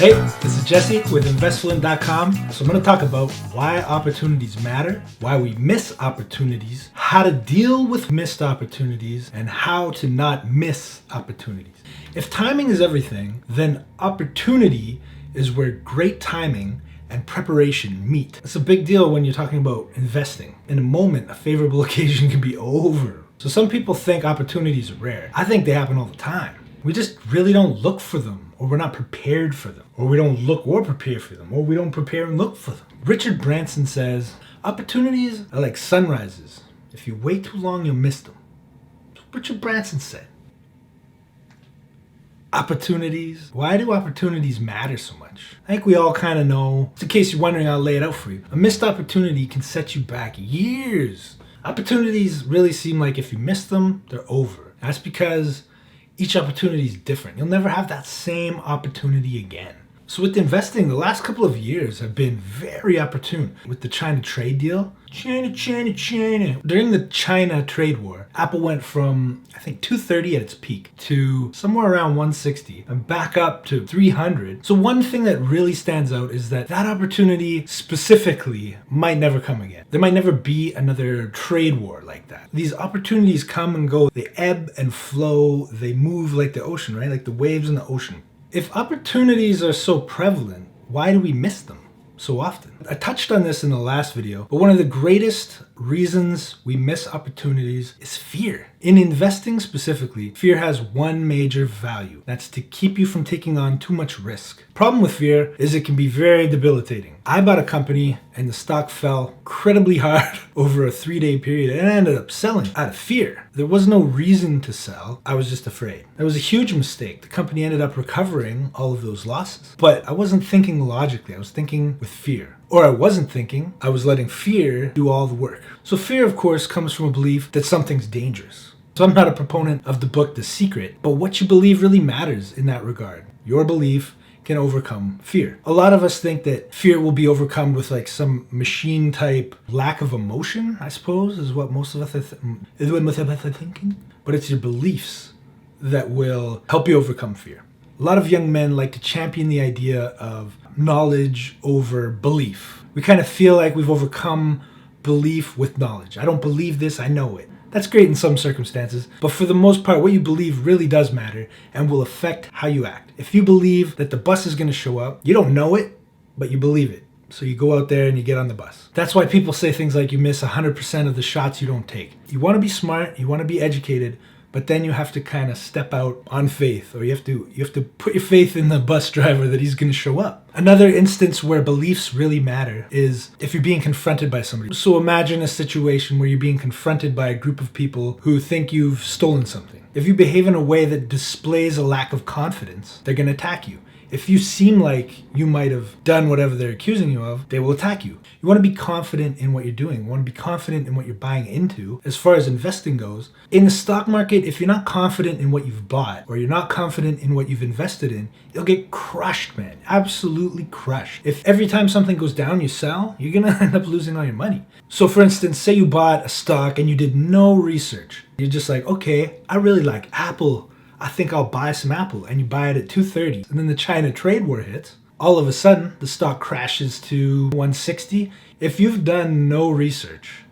Hey, this is Jesse with Investfluent.com. So I'm going to talk about why opportunities matter, why we miss opportunities, how to deal with missed opportunities, and how to not miss opportunities. If timing is everything, then opportunity is where great timing and preparation meet. It's a big deal when you're talking about investing. In a moment, a favorable occasion can be over. So some people think opportunities are rare. I think they happen all the time. We just really don't look for them, or we're not prepared for them, or we don't look or prepare for them, or we don't prepare and look for them. Richard Branson says, opportunities are like sunrises. If you wait too long, you'll miss them. That's what Richard Branson said. Opportunities. Why do opportunities matter so much? I think we all kind of know. Just in case you're wondering, I'll lay it out for you. A missed opportunity can set you back years. Opportunities really seem like if you miss them, they're over. That's because each opportunity is different. You'll never have that same opportunity again. So with investing, the last couple of years have been very opportune. With the China trade deal, China. During the China trade war, Apple went from, I think, 230 at its peak to somewhere around 160 and back up to 300. So one thing that really stands out is that opportunity specifically might never come again. There might never be another trade war like that. These opportunities come and go. They ebb and flow. They move like the ocean, right? Like the waves in the ocean. If opportunities are so prevalent, why do we miss them so often? I touched on this in the last video, but one of the greatest reasons we miss opportunities is fear. In investing specifically, fear has one major value. That's to keep you from taking on too much risk. Problem with fear is it can be very debilitating. I bought a company and the stock fell incredibly hard over a 3-day period and I ended up selling out of fear. There was no reason to sell. I was just afraid. It was a huge mistake. The company ended up recovering all of those losses. But I wasn't thinking logically. I was thinking with fear. Or I wasn't thinking. I was letting fear do all the work. So fear, of course, comes from a belief that something's dangerous. So I'm not a proponent of the book The Secret, but what you believe really matters in that regard. Your belief can overcome fear. A lot of us think that fear will be overcome with like some machine type lack of emotion, I suppose, is what most of us are thinking. But it's your beliefs that will help you overcome fear. A lot of young men like to champion the idea of knowledge over belief. We kind of feel like we've overcome belief with knowledge. I don't believe this, I know it. That's great in some circumstances, but for the most part, what you believe really does matter and will affect how you act. If you believe that the bus is going to show up, you don't know it, but you believe it. So you go out there and you get on the bus. That's why people say things like you miss 100% of the shots you don't take. You want to be smart, you want to be educated, but then you have to kind of step out on faith, or you have to put your faith in the bus driver that he's going to show up. Another instance where beliefs really matter is if you're being confronted by somebody. So imagine a situation where you're being confronted by a group of people who think you've stolen something. If you behave in a way that displays a lack of confidence, they're going to attack you. If you seem like you might have done whatever they're accusing you of, they will attack you. You want to be confident in what you're doing. You want to be confident in what you're buying into. As far as investing goes, in the stock market, if you're not confident in what you've bought or you're not confident in what you've invested in, you'll get crushed, man. Absolutely crushed. If every time something goes down, you sell, you're going to end up losing all your money. So for instance, say you bought a stock and you did no research. You're just like, okay, I really like Apple. I think I'll buy some Apple, and you buy it at 230. And then the China trade war hits. All of a sudden, the stock crashes to 160. If you've done no research,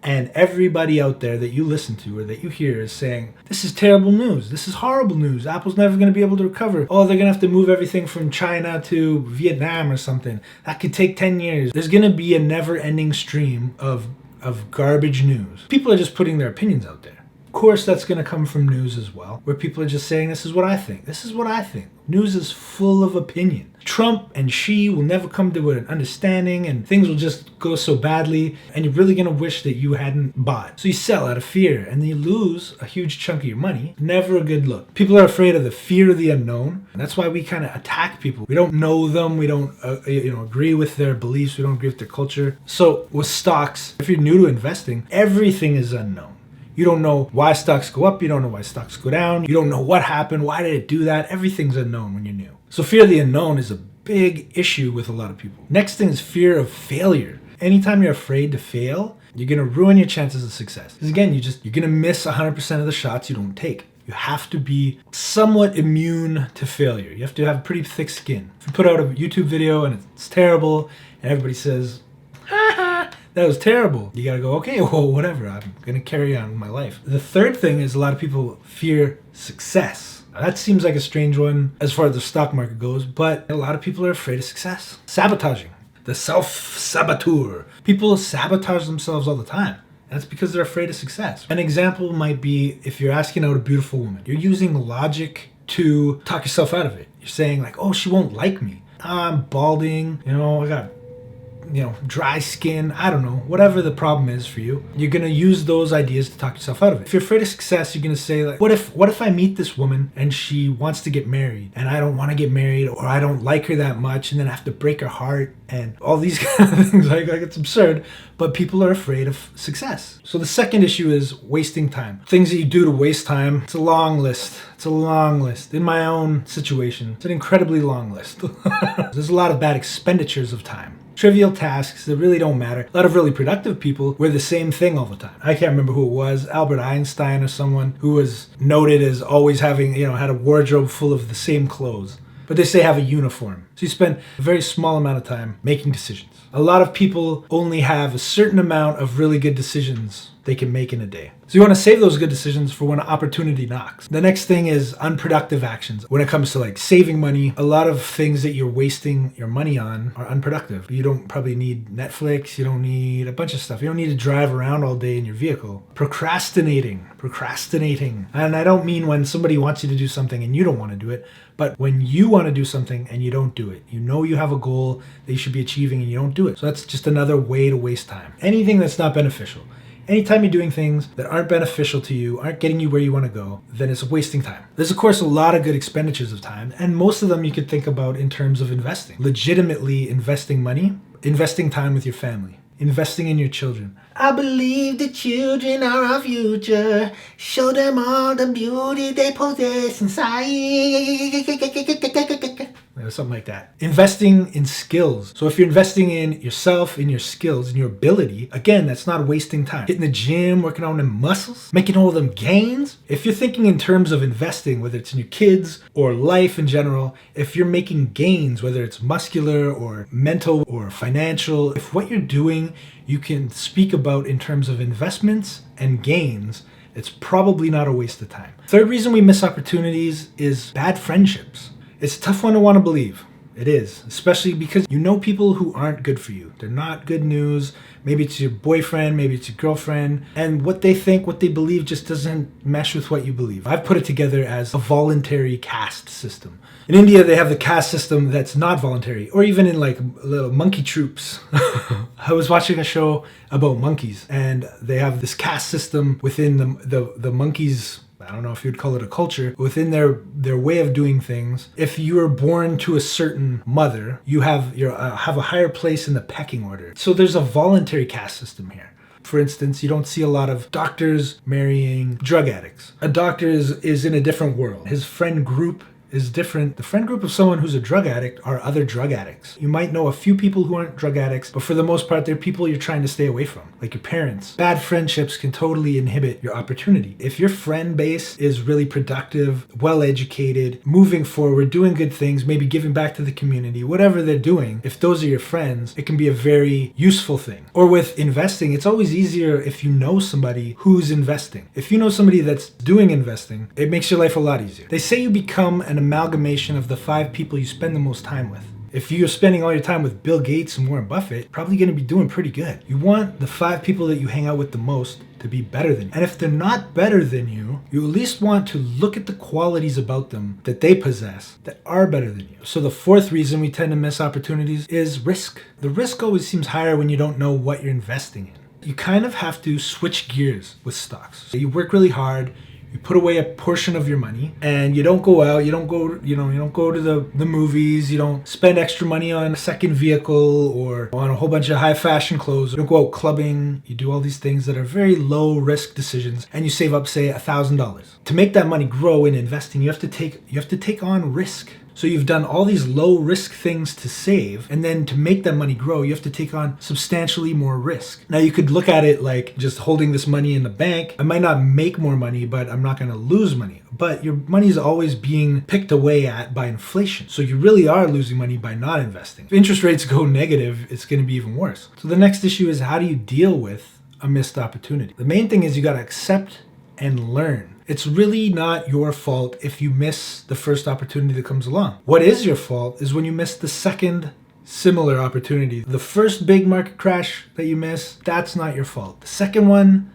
and everybody out there that you listen to or that you hear is saying, this is terrible news, this is horrible news, Apple's never going to be able to recover. Oh, they're going to have to move everything from China to Vietnam or something. That could take 10 years. There's going to be a never-ending stream of garbage news. People are just putting their opinions out there. Of course, that's going to come from news as well, where people are just saying, this is what I think. This is what I think. News is full of opinion. Trump and Xi will never come to an understanding and things will just go so badly and you're really going to wish that you hadn't bought. So you sell out of fear and then you lose a huge chunk of your money. Never a good look. People are afraid of the fear of the unknown. And that's why we kind of attack people. We don't know them. We don't agree with their beliefs. We don't agree with their culture. So with stocks, if you're new to investing, everything is unknown. You don't know why stocks go up. You don't know why stocks go down. You don't know what happened. Why did it do that? Everything's unknown when you're new. So fear of the unknown is a big issue with a lot of people. Next thing is fear of failure. Anytime you're afraid to fail, you're going to ruin your chances of success. Because again, you're going to miss 100% of the shots you don't take. you have to be somewhat immune to failure. You have to have pretty thick skin. If you put out a YouTube video and it's terrible and everybody says, "Ha, that was terrible," you gotta go, okay, well, whatever, I'm gonna carry on with my life. The third thing is a lot of people fear success. Now, that seems like a strange one as far as the stock market goes, but a lot of people are afraid of success. Sabotaging. The self-saboteur. People sabotage themselves all the time. That's because they're afraid of success. An example might be if you're asking out a beautiful woman. You're using logic to talk yourself out of it. You're saying like, oh, she won't like me. I'm balding, I got dry skin, I don't know, whatever the problem is for you. You're gonna use those ideas to talk yourself out of it. If you're afraid of success, you're gonna say like, what if I meet this woman and she wants to get married and I don't want to get married, or I don't like her that much and then I have to break her heart and all these kind of things. Like it's absurd, but people are afraid of success. So the second issue is wasting time. Things that you do to waste time. It's a long list. In my own situation, it's an incredibly long list. There's a lot of bad expenditures of time. Trivial tasks that really don't matter. A lot of really productive people wear the same thing all the time. I can't remember who it was, Albert Einstein or someone who was noted as always having, had a wardrobe full of the same clothes. But they say have a uniform. So you spend a very small amount of time making decisions. A lot of people only have a certain amount of really good decisions they can make in a day. So you want to save those good decisions for when opportunity knocks. The next thing is unproductive actions. When it comes to like saving money, a lot of things that you're wasting your money on are unproductive. You don't probably need Netflix. You don't need a bunch of stuff. You don't need to drive around all day in your vehicle. Procrastinating. And I don't mean when somebody wants you to do something and you don't want to do it, but when you want to do something and you don't do it. You know you have a goal that you should be achieving and you don't do it. So that's just another way to waste time. Anything that's not beneficial. Anytime you're doing things that aren't beneficial to you, aren't getting you where you want to go, then it's wasting time. There's, of course, a lot of good expenditures of time, and most of them you could think about in terms of investing. Legitimately investing money, investing time with your family, investing in your children. I believe the children are our future. Show them all the beauty they possess inside. Something like that. Investing in skills. So if you're investing in yourself, in your skills, in your ability, again, that's not wasting time. Hitting the gym, working on them muscles, making all them gains. If you're thinking in terms of investing, whether it's in your kids or life in general, if you're making gains, whether it's muscular or mental or financial, if what you're doing you can speak about in terms of investments and gains, it's probably not a waste of time. Third reason we miss opportunities is bad friendships. It's a tough one to want to believe. It is, especially because you know people who aren't good for you. They're not good news. Maybe it's your boyfriend, maybe it's your girlfriend, and what they think, what they believe just doesn't mesh with what you believe. I've put it together as a voluntary caste system. In India, they have the caste system that's not voluntary, or even in like little monkey troops. I was watching a show about monkeys, and they have this caste system within the monkeys. I don't know if you'd call it a culture, within their way of doing things. If you are born to a certain mother, you have a higher place in the pecking order. So there's a voluntary caste system here. For instance, you don't see a lot of doctors marrying drug addicts. A doctor is in a different world. His friend group is different. The friend group of someone who's a drug addict are other drug addicts. You might know a few people who aren't drug addicts, but for the most part, they're people you're trying to stay away from, like your parents. Bad friendships can totally inhibit your opportunity. If your friend base is really productive, well-educated, moving forward, doing good things, maybe giving back to the community, whatever they're doing, if those are your friends, it can be a very useful thing. Or with investing, it's always easier if you know somebody who's investing. If you know somebody that's doing investing, it makes your life a lot easier. They say you become an amalgamation of the 5 people you spend the most time with. If you're spending all your time with Bill Gates and Warren Buffett, probably going to be doing pretty good. You want the 5 people that you hang out with the most to be better than you. And if they're not better than you, you at least want to look at the qualities about them that they possess that are better than you. So the fourth reason we tend to miss opportunities is risk. The risk always seems higher when you don't know what you're investing in. You kind of have to switch gears with stocks. So you work really hard. You put away a portion of your money and you don't go out, you don't go to the movies, you don't spend extra money on a second vehicle or on a whole bunch of high fashion clothes. You don't go out clubbing. You do all these things that are very low risk decisions and you save up, say, $1,000. To make that money grow in investing, you have to take on risk. So you've done all these low risk things to save, and then to make that money grow, you have to take on substantially more risk. Now you could look at it like just holding this money in the bank. I might not make more money, but I'm not going to lose money. But your money is always being picked away at by inflation. So you really are losing money by not investing. If interest rates go negative, it's going to be even worse. So the next issue is, how do you deal with a missed opportunity? The main thing is you got to accept and learn. It's really not your fault if you miss the first opportunity that comes along. What is your fault is when you miss the second similar opportunity. The first big market crash that you miss, that's not your fault. The second one,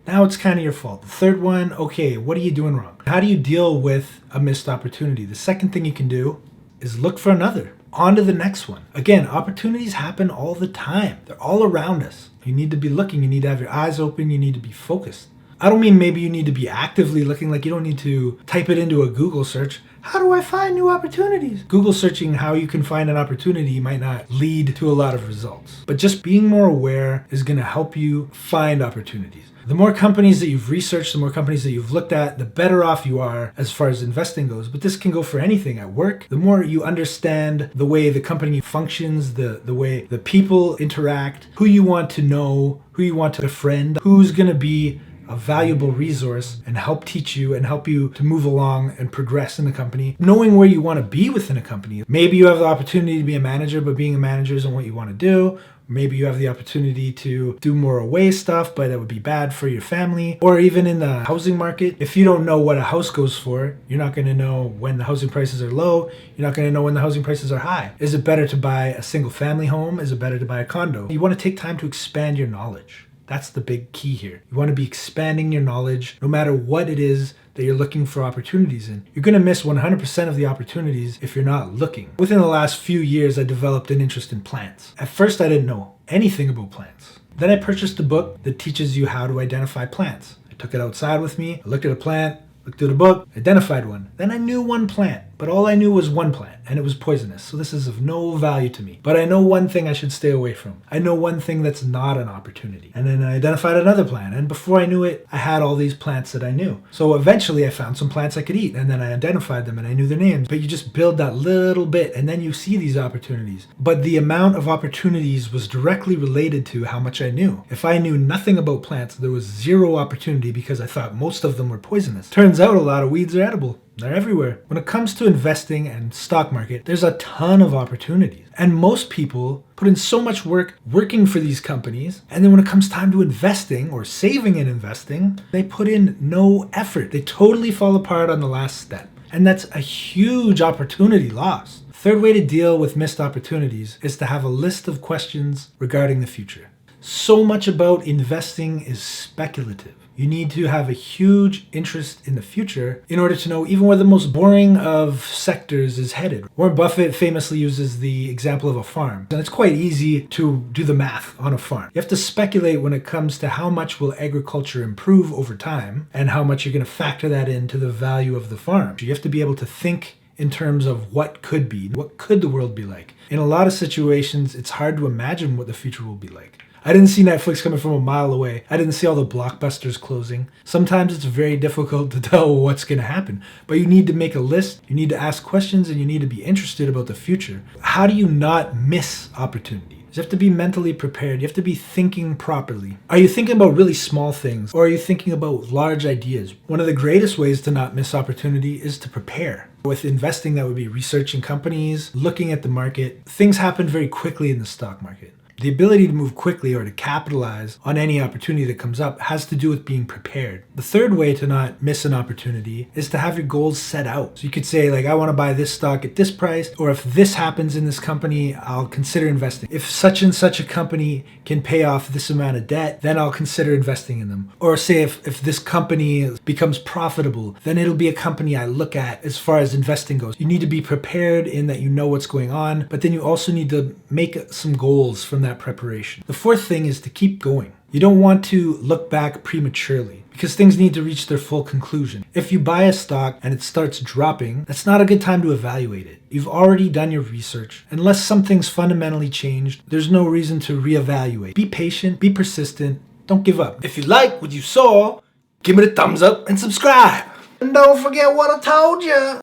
now it's kind of your fault. The third one, okay, what are you doing wrong? How do you deal with a missed opportunity? The second thing you can do is look for another. On to the next one. Again, opportunities happen all the time. They're all around us. You need to be looking. You need to have your eyes open. You need to be focused. I don't mean maybe you need to be actively looking, like you don't need to type it into a Google search. How do I find new opportunities? Google searching how you can find an opportunity might not lead to a lot of results. But just being more aware is going to help you find opportunities. The more companies that you've researched, the more companies that you've looked at, the better off you are as far as investing goes. But this can go for anything at work. The more you understand the way the company functions, the way the people interact, who you want to know, who you want to befriend, who's going to be a valuable resource and help teach you and help you to move along and progress in the company, knowing where you want to be within a company. Maybe you have the opportunity to be a manager, but being a manager isn't what you want to do. Maybe you have the opportunity to do more away stuff, but that would be bad for your family. Or even in the housing market, if you don't know what a house goes for, you're not going to know when the housing prices are low. You're not going to know when the housing prices are high. Is it better to buy a single family home? Is it better to buy a condo? You want to take time to expand your knowledge. That's the big key here. You want to be expanding your knowledge no matter what it is that you're looking for opportunities in. You're going to miss 100% of the opportunities if you're not looking. Within the last few years, I developed an interest in plants. At first, I didn't know anything about plants. Then I purchased a book that teaches you how to identify plants. I took it outside with me, I looked at a plant, looked through the book, identified one. Then I knew one plant, but all I knew was one plant, and it was poisonous. So this is of no value to me. But I know one thing I should stay away from. I know one thing that's not an opportunity. And then I identified another plant, and before I knew it, I had all these plants that I knew. So eventually I found some plants I could eat, and then I identified them and I knew their names. But you just build that little bit, and then you see these opportunities. But the amount of opportunities was directly related to how much I knew. If I knew nothing about plants, there was zero opportunity because I thought most of them were poisonous. Turns out a lot of weeds are edible. They're everywhere. When it comes to investing and stock market, there's a ton of opportunities. And most people put in so much work working for these companies. And then when it comes time to investing or saving and investing, they put in no effort. They totally fall apart on the last step. And that's a huge opportunity loss. Third way to deal with missed opportunities is to have a list of questions regarding the future. So much about investing is speculative. You need to have a huge interest in the future in order to know even where the most boring of sectors is headed. Warren Buffett famously uses the example of a farm. And it's quite easy to do the math on a farm. You have to speculate when it comes to how much will agriculture improve over time and how much you're going to factor that into the value of the farm. You have to be able to think in terms of what could be. What could the world be like? In a lot of situations, it's hard to imagine what the future will be like. I didn't see Netflix coming from a mile away. I didn't see all the blockbusters closing. Sometimes it's very difficult to tell what's going to happen. But you need to make a list, you need to ask questions, and you need to be interested about the future. How do you not miss opportunity? You have to be mentally prepared. You have to be thinking properly. Are you thinking about really small things, or are you thinking about large ideas? One of the greatest ways to not miss opportunity is to prepare. With investing, that would be researching companies, looking at the market. Things happen very quickly in the stock market. The ability to move quickly or to capitalize on any opportunity that comes up has to do with being prepared. The third way to not miss an opportunity is to have your goals set out. So you could say, like, I want to buy this stock at this price, or if this happens in this company, I'll consider investing. If such and such a company can pay off this amount of debt, then I'll consider investing in them. Or say if this company becomes profitable, then it'll be a company I look at as far as investing goes. You need to be prepared in that you know what's going on, but then you also need to make some goals from that preparation. The fourth thing is to keep going. You don't want to look back prematurely because things need to reach their full conclusion. If you buy a stock and it starts dropping, that's not a good time to evaluate it. You've already done your research. Unless something's fundamentally changed, there's no reason to reevaluate. Be patient, be persistent, don't give up. If you like what you saw, give me the thumbs up and subscribe. And don't forget what I told you.